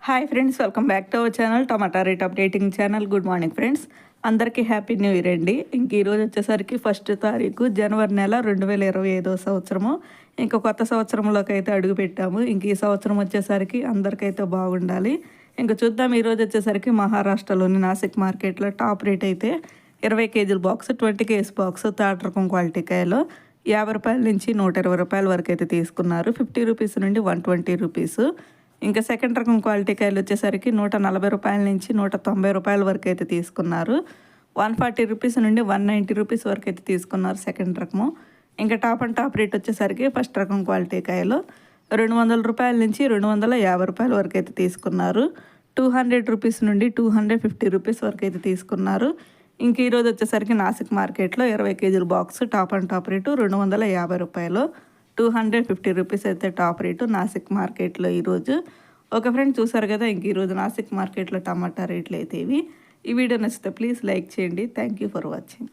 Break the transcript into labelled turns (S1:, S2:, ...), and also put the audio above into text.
S1: Hi friends, welcome back to our channel tomato rate updating channel. Good morning friends, అందరికీ happy new year అండి. ఇంక ఈరోజు వచ్చేసరికి 1వ తారీఖు జనవరి నెల 2025 సంవత్సరము. ఇంకా కొత్త సంవత్సరంలోకి అయితే అడుగు పెట్టాము. ఇంక ఈ సంవత్సరం వచ్చేసరికి అందరికైతే బాగుండాలి. ఇంకా చూద్దాం. ఈరోజు వచ్చేసరికి మహారాష్ట్రలోని నాసిక్ మార్కెట్లో టాప్ రేట్ అయితే 20 కేజీల బాక్స్, 20 కేజీ బాక్స్ థర్డ్ రకం క్వాలిటీ కాయలు 50 రూపాయల నుంచి 120 రూపాయల వరకు అయితే తీసుకున్నారు. 50 రూపీస్ నుండి 120 రూపీస్. ఇంకా సెకండ్ రకం క్వాలిటీ కాయలు వచ్చేసరికి 140 రూపాయల నుంచి 190 రూపాయల వరకు అయితే తీసుకున్నారు. 140 రూపీస్ నుండి 190 రూపీస్ వరకు అయితే తీసుకున్నారు సెకండ్ రకము. ఇంకా టాప్ అండ్ టాప్ రేట్ వచ్చేసరికి ఫస్ట్ రకం క్వాలిటీ కాయలు 200 రూపాయల నుంచి 250 రూపాయల వరకు అయితే తీసుకున్నారు. 200 రూపీస్ నుండి 250 రూపీస్ వరకు అయితే తీసుకున్నారు. ఇంక ఈరోజు వచ్చేసరికి నాసిక్ మార్కెట్లో 20 కేజీల box top and top rate 250 రూపాయలు, 250 రూపీస్ అయితే టాప్ రేటు నాసిక్ మార్కెట్లో ఈరోజు. ఒక ఫ్రెండ్ చూసారు కదా, ఇంక ఈరోజు నాసిక్ మార్కెట్లో టమాటా రేట్లు అయితే ఇవి. ఈ వీడియో నచ్చితే ప్లీజ్ లైక్ చేయండి. Thank you for watching.